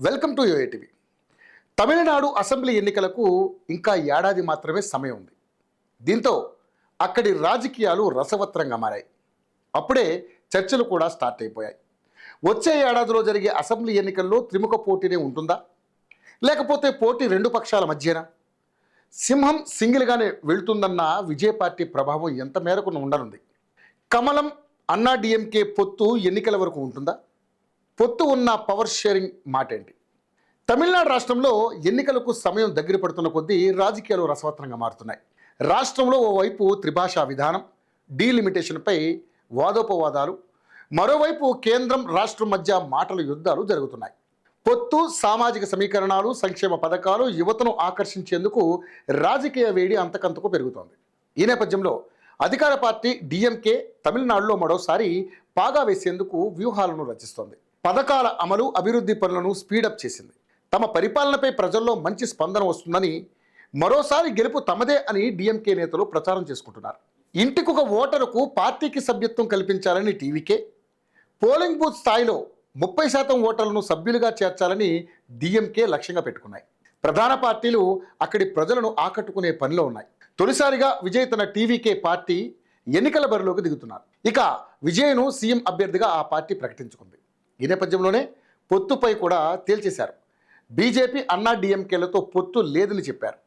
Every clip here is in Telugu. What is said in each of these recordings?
Welcome to యూఏటీవీ. తమిళనాడు అసెంబ్లీ ఎన్నికలకు ఇంకా ఏడాది మాత్రమే సమయం ఉంది. దీంతో అక్కడి రాజకీయాలు రసవత్రంగా మారాయి. అప్పుడే చర్చలు కూడా స్టార్ట్ అయిపోయాయి. వచ్చే ఏడాదిలో జరిగే అసెంబ్లీ ఎన్నికల్లో త్రిముఖ పోటీనే ఉంటుందా, లేకపోతే పోటీ రెండు పక్షాల మధ్యనా? సింహం సింగిల్గానే వెళ్తుందన్న విజయ పార్టీ ప్రభావం ఎంత మేరకు ఉండనుంది? కమలం అన్నా డిఎంకే పొత్తు ఎన్నికల వరకు ఉంటుందా? పొత్తు ఉన్న పవర్ షేరింగ్ మాట ఏంటి? తమిళనాడు రాష్ట్రంలో ఎన్నికలకు సమయం దగ్గర పడుతున్న కొద్దీ రాజకీయాలు రసవత్రంగా మారుతున్నాయి. రాష్ట్రంలో ఓవైపు త్రిభాషా విధానం, డీలిమిటేషన్పై వాదోపవాదాలు, మరోవైపు కేంద్రం రాష్ట్రం మధ్య మాటల యుద్ధాలు జరుగుతున్నాయి. పొత్తు, సామాజిక సమీకరణాలు, సంక్షేమ పథకాలు యువతను ఆకర్షించేందుకు రాజకీయ వేడి అంతకంతకు పెరుగుతోంది. ఈ నేపథ్యంలో అధికార పార్టీ డిఎంకే తమిళనాడులో మరోసారి పాగా వేసేందుకు వ్యూహాలను రచిస్తోంది. పథకాల అమలు, అభివృద్ధి పనులను స్పీడప్ చేసింది. తమ పరిపాలనపై ప్రజల్లో మంచి స్పందన వస్తుందని, మరోసారి గెలుపు తమదే అని డిఎంకే నేతలు ప్రచారం చేసుకుంటున్నారు. ఇంటికొక ఓటరుకు పార్టీకి సభ్యత్వం కల్పించాలని టీవీకే, పోలింగ్ బూత్ స్థాయిలో 30% ఓటర్లను సభ్యులుగా చేర్చాలని డిఎంకే లక్ష్యంగా పెట్టుకున్నాయి. ప్రధాన పార్టీలు అక్కడి ప్రజలను ఆకట్టుకునే పనిలో ఉన్నాయి. తొలిసారిగా విజయ్ తన టీవీకే పార్టీ ఎన్నికల బరిలోకి దిగుతున్నారు. ఇక విజయ్ను సీఎం అభ్యర్థిగా ఆ పార్టీ ప్రకటించుకుంది. ఈ నేపథ్యంలోనే పొత్తుపై కూడా తేల్చేశారు. బీజేపీ అన్నా డిఎంకేలతో పొత్తు లేదని చెప్పారు.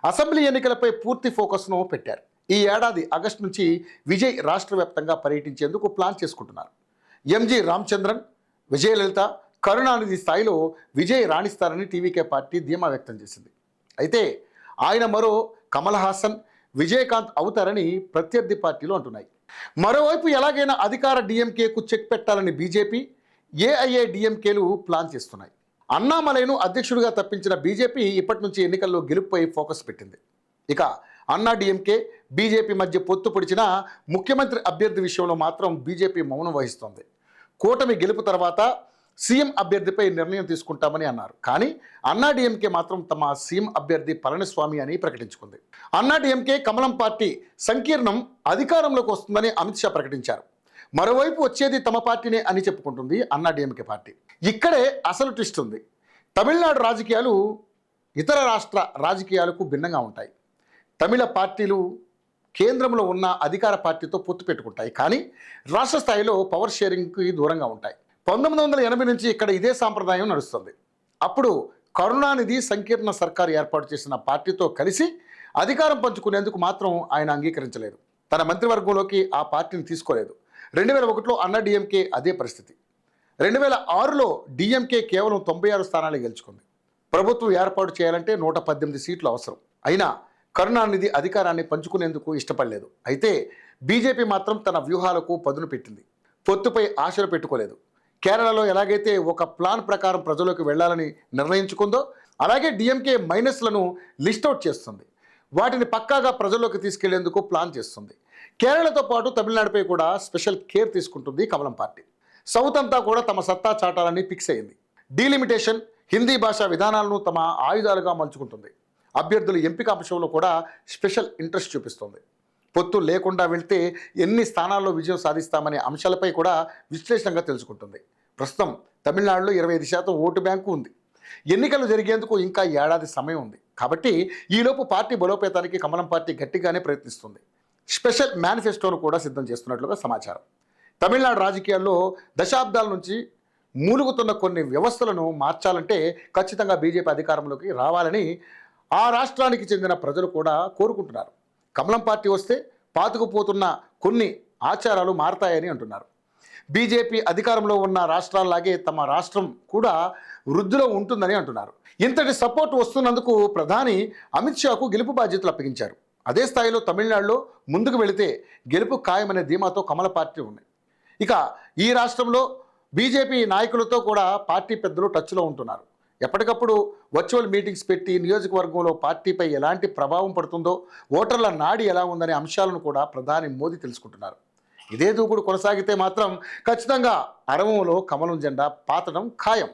అసెంబ్లీ ఎన్నికలపై పూర్తి ఫోకస్ను పెట్టారు. ఈ ఏడాది ఆగస్టు నుంచి విజయ్ రాష్ట్ర వ్యాప్తంగా పర్యటించేందుకు ప్లాన్ చేసుకుంటున్నారు. ఎంజి రామచంద్రన్, విజయలలిత, కరుణానిధి స్థాయిలో విజయ్ రాణిస్తారని టీవీకే పార్టీ ధీమా వ్యక్తం చేసింది. అయితే ఆయన మరో కమల్ హాసన్, విజయకాంత్ అవుతారని ప్రత్యర్థి పార్టీలు అంటున్నాయి. మరోవైపు ఎలాగైనా అధికార డిఎంకేకు చెక్ పెట్టాలని బీజేపీ, ఏఐఏడిఎంకేలు ప్లాన్ చేస్తున్నాయి. అన్నామలైను అధ్యక్షుడిగా తప్పించిన బీజేపీ ఇప్పటి నుంచి ఎన్నికల్లో గెలుపుపై ఫోకస్ పెట్టింది. ఇక అన్నా డిఎంకే, బీజేపీ మధ్య పొత్తు పొడిచిన ముఖ్యమంత్రి అభ్యర్థి విషయంలో మాత్రం బీజేపీ మౌనం వహిస్తోంది. కూటమి గెలుపు తర్వాత సీఎం అభ్యర్థిపై నిర్ణయం తీసుకుంటామని అన్నారు. కానీ అన్నా డిఎంకే మాత్రం తమ సీఎం అభ్యర్థి పళనిస్వామి అని ప్రకటించుకుంది. అన్నా డిఎంకే కమలం పార్టీ సంకీర్ణం అధికారంలోకి వస్తుందని అమిత్ షా ప్రకటించారు. మరోవైపు వచ్చేది తమ పార్టీనే అని చెప్పుకుంటుంది అన్నా డిఎంకే పార్టీ. ఇక్కడే అసలు ట్విస్ట్ ఉంది. తమిళనాడు రాజకీయాలు ఇతర రాష్ట్ర రాజకీయాలకు భిన్నంగా ఉంటాయి. తమిళ పార్టీలు కేంద్రంలో ఉన్న అధికార పార్టీతో పొత్తు పెట్టుకుంటాయి, కానీ రాష్ట్ర స్థాయిలో పవర్ షేరింగ్కి దూరంగా ఉంటాయి. 1980 నుంచి ఇక్కడ ఇదే సాంప్రదాయం నడుస్తుంది. అప్పుడు కరుణానిధి సంకీర్ణ సర్కారు ఏర్పాటు చేసిన పార్టీతో కలిసి అధికారం పంచుకునేందుకు మాత్రం ఆయన అంగీకరించలేదు. తన మంత్రివర్గంలోకి ఆ పార్టీని తీసుకోలేదు. 2001లో అన్నా డిఎంకే అదే పరిస్థితి. 2006లో డిఎంకే కేవలం 96 స్థానాలే గెలుచుకుంది. ప్రభుత్వం ఏర్పాటు చేయాలంటే 118 సీట్లు అవసరం. అయినా కరుణానిధి అధికారాన్ని పంచుకునేందుకు ఇష్టపడలేదు. అయితే బీజేపీ మాత్రం తన వ్యూహాలకు పదును పెట్టింది. పొత్తుపై ఆశలు పెట్టుకోలేదు. కేరళలో ఎలాగైతే ఒక ప్లాన్ ప్రకారం ప్రజలకు వెళ్లాలని నిర్ణయించుకుందో, అలాగే డిఎంకే మైనస్లను లిస్ట్అవుట్ చేస్తుంది. వాటిని పక్కాగా ప్రజల్లోకి తీసుకెళ్లేందుకు ప్లాన్ చేస్తుంది. కేరళతో పాటు తమిళనాడుపై కూడా స్పెషల్ కేర్ తీసుకుంటుంది కమలం పార్టీ. సౌత్ అంతా కూడా తమ సత్తా చాటాలని ఫిక్స్ అయింది. డీలిమిటేషన్, హిందీ భాషా విధానాలను తమ ఆయుధాలుగా మలుచుకుంటుంది. అభ్యర్థుల ఎంపిక అంశంలో కూడా స్పెషల్ ఇంట్రెస్ట్ చూపిస్తుంది. పొత్తు లేకుండా వెళ్తే ఎన్ని స్థానాల్లో విజయం సాధిస్తామనే అంశాలపై కూడా విశ్లేషణగా తెలుసుకుంటుంది. ప్రస్తుతం తమిళనాడులో 25% ఓటు బ్యాంకు ఉంది. ఎన్నికలు జరిగేందుకు ఇంకా ఏడాది సమయం ఉంది. కాబట్టి ఈలోపు పార్టీ బలోపేతానికి కమలం పార్టీ గట్టిగానే ప్రయత్నిస్తుంది. స్పెషల్ మేనిఫెస్టోను కూడా సిద్ధం చేస్తున్నట్లుగా సమాచారం. తమిళనాడు రాజకీయాల్లో దశాబ్దాల నుంచి మూలుగుతున్న కొన్ని వ్యవస్థలను మార్చాలంటే ఖచ్చితంగా బీజేపీ అధికారంలోకి రావాలని ఆ రాష్ట్రానికి చెందిన ప్రజలు కూడా కోరుకుంటున్నారు. కమలం పార్టీ వస్తే పాతుకుపోతున్న కొన్ని ఆచారాలు మారతాయని అంటున్నారు. బీజేపీ అధికారంలో ఉన్న రాష్ట్రాల్లాగే తమ రాష్ట్రం కూడా వృద్ధిలో ఉంటుందని అంటున్నారు. ఇంతటి సపోర్ట్ వస్తున్నందుకు ప్రధాని అమిత్ షాకు గెలుపు బాధ్యతలు అప్పగించారు. అదే స్థాయిలో తమిళనాడులో ముందుకు వెళితే గెలుపు ఖాయమనే ధీమాతో కమల పార్టీ ఉంది. ఇక ఈ రాష్ట్రంలో బీజేపీ నాయకులతో కూడా పార్టీ పెద్దలు టచ్లో ఉంటున్నారు. ఎప్పటికప్పుడు వర్చువల్ మీటింగ్స్ పెట్టి నియోజకవర్గంలో పార్టీపై ఎలాంటి ప్రభావం పడుతుందో, ఓటర్ల నాడి ఎలా ఉందనే అంశాలను కూడా ప్రధాని మోదీ తెలుసుకుంటున్నారు. ఇదే దూకుడు కొనసాగితే మాత్రం ఖచ్చితంగా అరవంలో కమలం జెండా పాతడం ఖాయం.